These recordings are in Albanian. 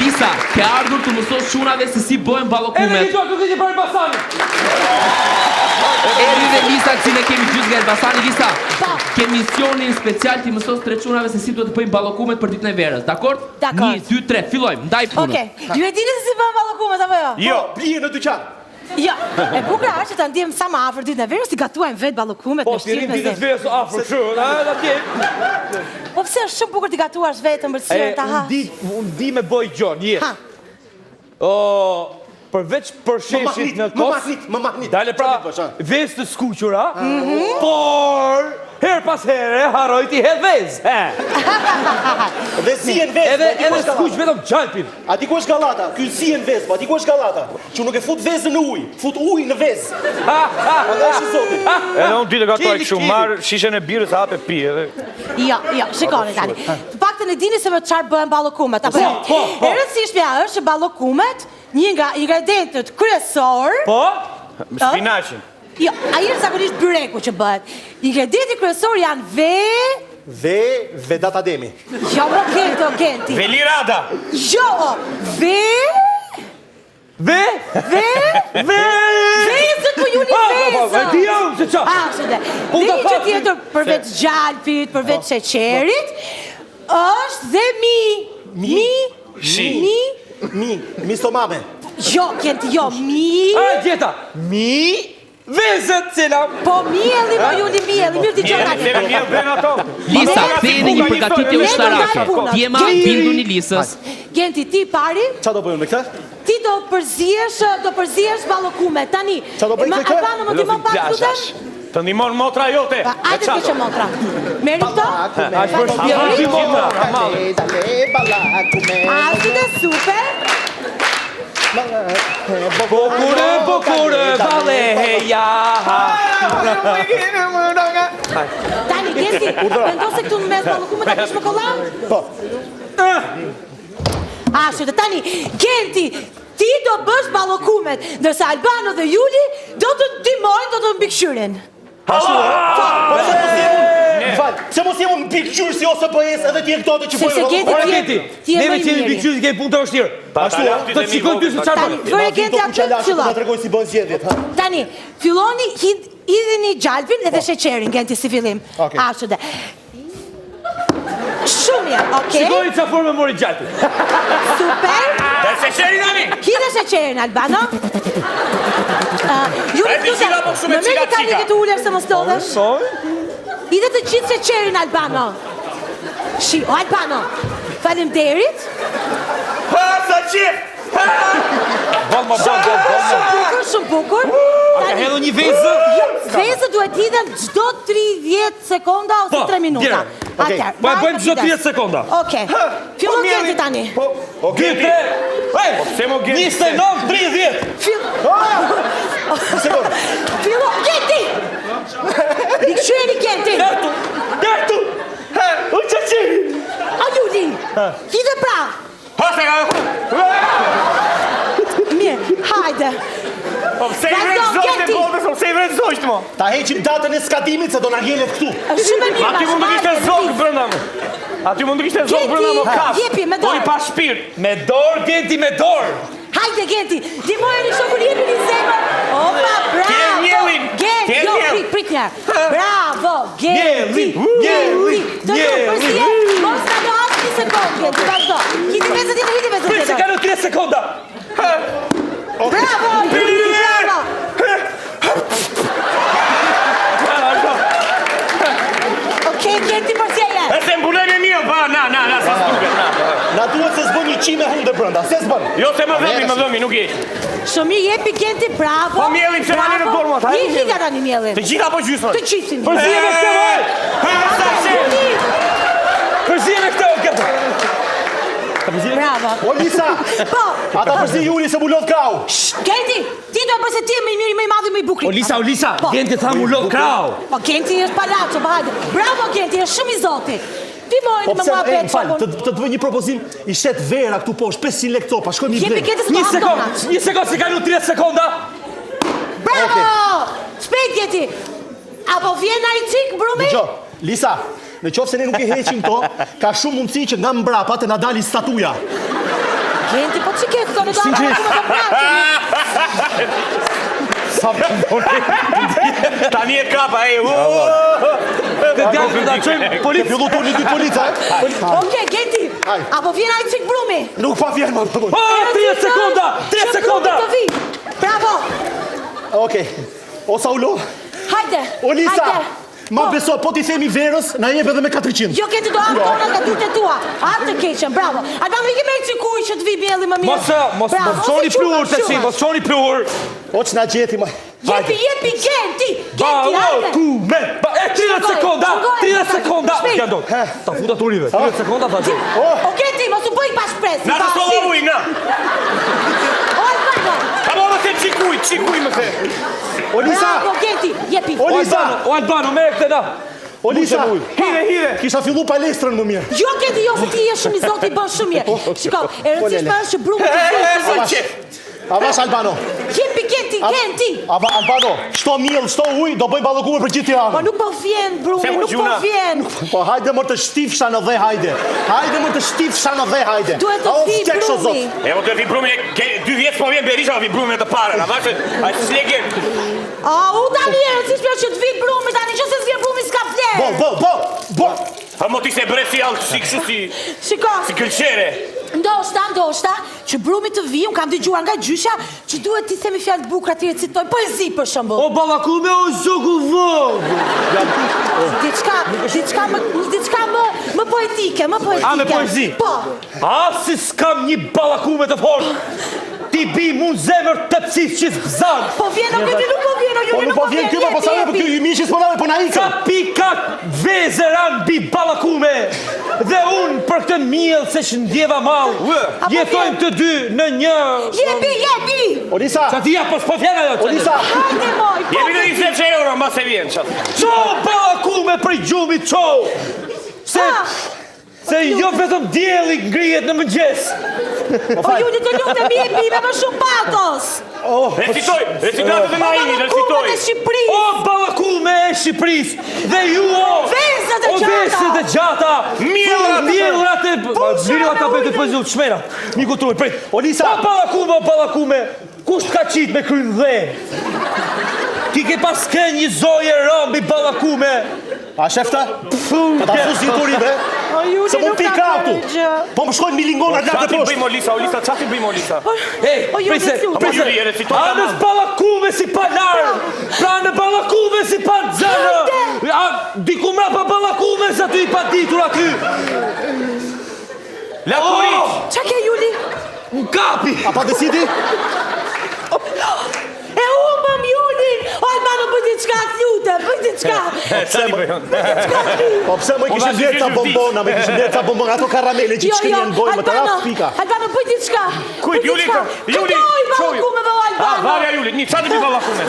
Lisa, ke ardhur të mësosh çunave se si bëhen ballokumet. Edhe një të për Elbasanit. Eri dhe Lisa, që ne kemi gjysë nga Elbasani. Lisa, ke misionin special ti mësos tre çunave se si duhet të bëjmë ballokumet për ditën e verës, dakord? Dakord. 1, 2, 3, fillojmë. Ndaj punën. Okej. Ju e dini se si bëhen ballokumet apo jo? Jo, blie në dyqan. Jo, e bukur është që ta ndjem sa më afër ditën e verës, si gatuajmë vetë ballokumet Po, me si shtirë me ditën e zemë. verës afër kështu, da tje. Po pse është shumë bukur ti gatuash vetëm për sirën ta ha? Unë di me boj gjon, je. Ha. Përveç për sheshit në kos. Më mahnit. Dale pra, vezë të skuqura, por her pas here harroj ti hedh vezë. Dhe si e në vezë, Edhe skuq vetëm gjalpin. A di ku është Gallata? Ky si e në vezë, a di ku është Gallata? Që nuk e fut vezën në ujë, fut ujë në vezë. Edhe është i zotit. Edhe unë ditë gatuaj kështu, marr shishen e birës hape pi edhe. Jo, shikoni tani. Të paktën e dini se me çfarë bëhen ballokumet, apo jo? E rëndësishmja është që ballokumet, një nga ingredientët kryesor, Spinaqin. jo, ai është zakonisht byreku që bëhet. Ingredienti kryesor janë Vedata Demi. Jo, Genti. Velirada. Jo, vezët po juni vezë. E di unë se qa. Dhe një që tjetër përveç gjalpit, përveç sheqerit, është dhe Mi stomame. Jo, Genti, jo, Gjeta, vezët cila. po mielli, po juni mielli, mirë t'i gjona Edhe mirë bën ato. Lisa, theni një përgatitje ushtarake. Ti e ma bindu një Lisës. Genti, ti pari, Qa do bëjmë me këtë? ti do përzihesh ballokumet. Tani, Qa do bëj me këtë? Albano, më ti më pak lutem? Të ndihmon motra jote. Ajde ti që motra. Meri këto? Ashtë për shpjera ti motra. Ashtë super. Bokure, vale, heja. Tani, Genti, mendo se këtu në mes ballokumet a kish me kolla? Po. Ashtu, dhe tani, Genti, ti do bësh ballokumet, ndërsa Albano dhe Juli do të ndihmojnë, do të mbikëqyrin. Se mos jem unë pikqyrë si ose bëjes edhe ti e këto të që Se Genti, ti e Neve më i qemi miri. pikqyri kemi punë të vështirë. Të qikoj ty se qarë Tani, bëre Genti atë fillon. Të tregoj si bën zgjedhjet. Tani, filloni hidhini gjalpin edhe sheqerin, Genti, si fillim. Ashtu dhe. Shumë mirë, okej? Shikoj qa forme mori gjalpi. Super. Dhe se sheri nani. Hidhe sheqerin, Albano. Juli, në meri tani këtë ullër se mos lodhesh. Hidhe të qitë sheqerin, Albano. O, Albano, faleminderit. Sa qip. Shumë bukur. A ka hedhu një vezë? Vezë duhet hidhen gjdo 30 sekonda ose 3 minuta. Atëherë, Po e bëjmë gjdo 30 sekonda. Okej. Fillon Genti tani. 2, 3, Se mo gjen. 29, 30. Fillon Genti. Rikëshyeni Genti. Dertu. U që qiri. A Juli. Hidhe pra. Mirë, hajde. Se i vrejtë zojtë se i vrejtë zojtë mo. Ta heqim datën e skadimit se do na gjelet këtu. Është shumë e mirë. Aty mund të kishte zogë brënda më. Aty mund të kishte zogë brënda më kafë. Jepi, me Do i dorë. pa shpirt. Me dorë, Genti, me dorë. Hajde Genti, dimojë një shokun jepi një zemër. Opa, bravo. Kje njellin. Genti, Kje jo, njell. prit njerë. Bravo, Genti. Njeli. Të përzihet, mos ka do asë një sekundë, Genti, vazhdo. Hidi vezët tjetër, hidi vezët Prit se ka tjetër. në 30 sekonda. Bravo, Juli, bravo. Okej, Genti, përsjeje. E se mbulemi mio, pa, na, se s'duke. Na duhet se s'bën një qime hundë brenda. Se s'bën. Jo, se më dhëmi, nuk je. Shumë mirë, jepi Genti, bravo. Po, mielin, se mani në dorë, mo, ta, Një mielin. hidha tani mielin. Të gjitha po gjysmë. Të gjithin. Përzihe me këtë vaj. Juli, Përzihe me këtë këtë. bravo. O Lisa, Po, ata përzi Juli se mu lodh krau. Genti, ti do përse ti e më i miri, më i madhi, më i bukri. O Lisa, Po. Genti tha mu lodh krau. Po, Genti është palaco, po hajde. Bravo, Genti, është shumë i zotit. Ti Po mojnë me pse, mua petë fal, shokun. të bëj një propozim. I shet vera këtu poshtë, 500 lekë copa. Shkojmë i Jepi blej. Genti, Një s'mo sekund, hapdonat. një sekund, se ka në 30 sekonda. Bravo! Shpejt, Genti. Apo vjen ai çik, brumi? Dgjoj, Lisa, në qoftë se ne nuk e heqim këto, ka shumë mundësi që nga mbrapa të na dalin statuja. Genti, po që ke këto në do balakume të pratë? Sa tani e kapa, Të djallë da qëjmë policë. Fillu tu një dy polica, Oke, Genti, apo vjen ajë qik brumi? Nuk pa vjen, ma. 30 sekonda! 30 sekonda! Të vi, bravo! Okej, o Saulo, Hajde, Olisa, hajde. ma beso, po ti themi verës, na jep edhe me 400. Jo, Genti, do atë tona nga dyte tua. Atë të keqen, bravo. Albano, i keme që kuj që të vi bjelli më mirë. Mos qoni plur të si, mos qoni plur. O që na gjeti, ma. Jepi, Genti! Genti, hajde! Balakume! 30 sekonda! 30 sekonda! Gjendo, ta futa të urive. 30 sekonda ta gjej. O, Genti, mos u bëj pas pres. Na të sola uj, na! O, Albano! A mora të qikuj më the. Olisa, Bravo, Genti, jepi. O Albano, me e këtë da. Olisa, Hire. kisha fillu palestrën më mirë. Jo, Genti, jo, se ti je shumë i zoti, bën shumë mirë. Shiko, e rëndësishme është që brumi të vi. Avash Albano. Jepi, Genti! Albano, shto miell, shto uj, do bëj ballakume për gjithë Po Tiranën. nuk po vjen, brumi, nuk po vjen. Po hajde më të shtifsha në dhe hajde. Hajde më të shtifsha në dhe hajde. Duhet të vi brumi. E o të vi brume, 2 vjetë po vjen Berisha vi brume të pare, na vashë, a që s'lege. U tani e rëndësishme që të vi brumi, tani që se s'vjen brumi s'ka fler. Bo. A mo ti se bresi alë si kështu Shiko, si këlqere. ndoshta, që brumi të vi, unë kam dëgjuar nga gjysha, që duhet ti themi fjalë bukura ti recitoj, poezi për shembull. O balakume o zogu vogë. Diçka më poetike, më poetike. A, me poezi? Po. Si s'kam një balakume të fortë. Ti bi mund zemër të pësis që s'bëzan. Po vjen, nuk po vjen, Nuk po vjen kjo, po sa po kjo i miqis po nave po na ikën. Ka pika vezeran bi balakume. Dhe unë për këtë miell se që ndjeva malë. Jetojmë të dy në një... Jepi! Olisa, Qa t'ja po s'po vjen ajo. Olisa. Hajde moj! Jemi në 20 euro, ma se vjen qatë. Qo balakume për gjumit qo. Se jo vetëm djeli ngrihet në mëngjes. O Juli të lutem jepi me më shumë patos. Recitoj dhe na imi, recitoj. Balakumet e Shqipërisë. O balakume e Shqipërisë. Dhe ju Vezët e gjata. Vezët e gjata. Mielrat e... Mielrat ka bëjtë të pëzilë të shmera. Miku truj, prit. Olisa. O balakume. Kusht ka qitë me krynë dhe? Ti ke pas ke një zoje rambi balakume. A shefta? Ka ta fusi të urive? Se më pika tu. Po më shkojnë milingona nga të Qatë i poshtë. bëjmë Olisa, qatë i bëjmë Olisa. Hey, prise. Juri, e recitoj Anës balakume si palar. Pra në balakume si pa zënë. Diku mra pa balakume sa ty i pa ditur aty. Lakuric. Qa ke Juli? Në kapi. A pa desiti? E humbëm Juli! O Albano, bëj diçka të lutem, bëj diçka. Po pse më kishim blerë ca bombona, më kishim blerë ca bombona, ato karamele që shkënjen gojë më të rast pika. Albano, bëj diçka. Kujt, Juli, Juli, Këndoj balakumeve o Albano. Varja Juli, një qatë i bëj balakume.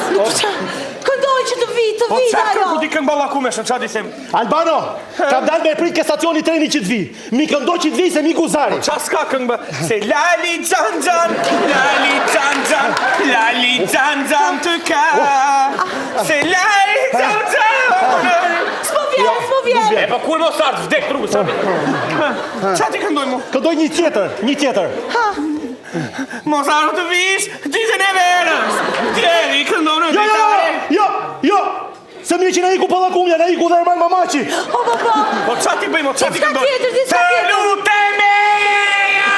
Këndoj që të vi Po qatë ajo. kërku ti kën balakume, shën qatë i them. Albano, kam dalë me prit ke stacioni treni që të vi. Mi këndoj që të vi se mi guzari. Qa s'ka këngë bë? Se lali gjan gjan të ka. Se lali gjan gjan. S'po vjen. E pa kur mos artë, vdek trugu, sa qa ti këndoj mu? Këndoj një tjetër. Mos artë të vish, ditën e verës. Djeri këndoj në ditare. Jo. Se mi që na iku ballakumja, na iku dhe Erman Mamaci. Po. Po qa ti bëjmo, qa ti këndoj? Diçka tjetër. Të lutem eja!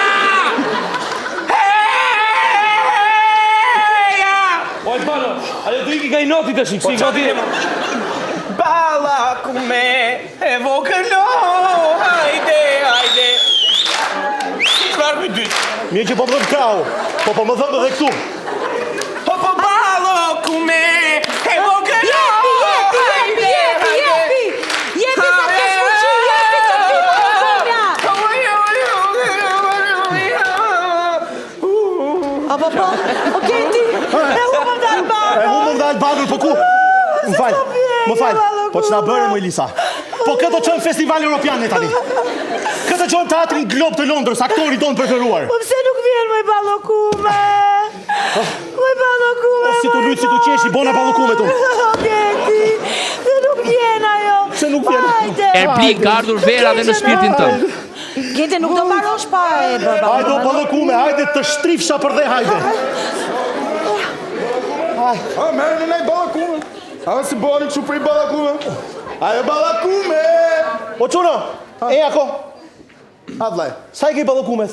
Eja! O Albano, ale do iki ka i noti të shikë, si noti. Balakume e vokëllo, hajde. Qëfar për dytë? Mirë që po më dhëmë krau, po më dhëmë edhe këtu. Po balakume e vokëllo, Jepi sa të shfuqi, jepi të vi balakumja. Po, o Genti, e humbëm dhe Albano. Po ku? Më falë. Po që na bërë më Elisa? Po këtë qënë festival europian e tani. Këtë qënë teatrin Glob të Londrës, aktori tonë preferuar. Po pse nuk vjen më balakume? Si tu lujtë, si tu qeshi, bona balakume tu. O Genti, se nuk vjen ajo. Se nuk vjen. Hajde. Erbli, ka ardhur vera dhe në shpirtin tëmë. Gjente nuk do mbarosh pa e bërë. Hajde o ballokume, hajde të shtrifsha për dhe hajde. A, merë në nej balakume. A, si boni që për i balakume. Ajo balakume. O quno, e ako, A, vlaj. sa i ke ballokumet?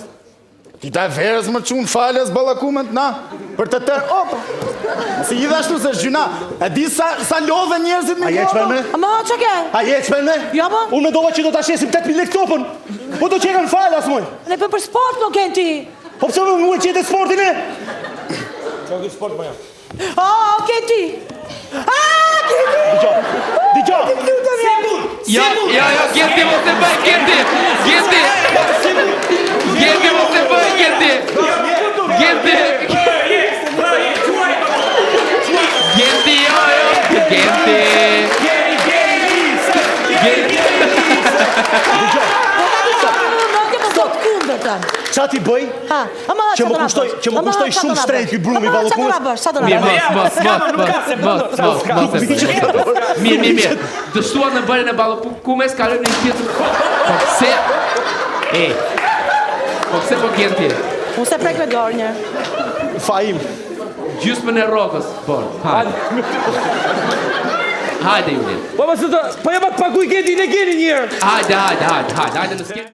Ti ta verës më qunë falës balakumet, na. Për të tërë, opa. Si gjithashtu se shgjuna. E di sa lodhe njerëzit me A je qmen me? Ama, që ke? A je qmen me? Ja, po. Unë mendova që do të shesim 8.000 lekë topën. Po do qekan falas, moj. Ne për sport, no, Genti. Po pëse më muaj qete sportin e? Genti. Genti. Digjo. Ja, Genti, mos e bëj, Genti! Genti! Genti, mos e bëj, Genti! Genti! Genti, Genti! Qa ti bëj? Që më kushtoj shumë shtrejt ky brumi ballokumës. Sa do na bësh? Mirë. Dështua në bërën e ballokumes ka rënë një tjetër. Po pse? Po pse po Genti? Unë se prek me dorë një. Faim. Gjysmën e rrogës, por. Hajde, Juli. Po jam atë paguaj Genti në Genti një herë. Hajde në skenë.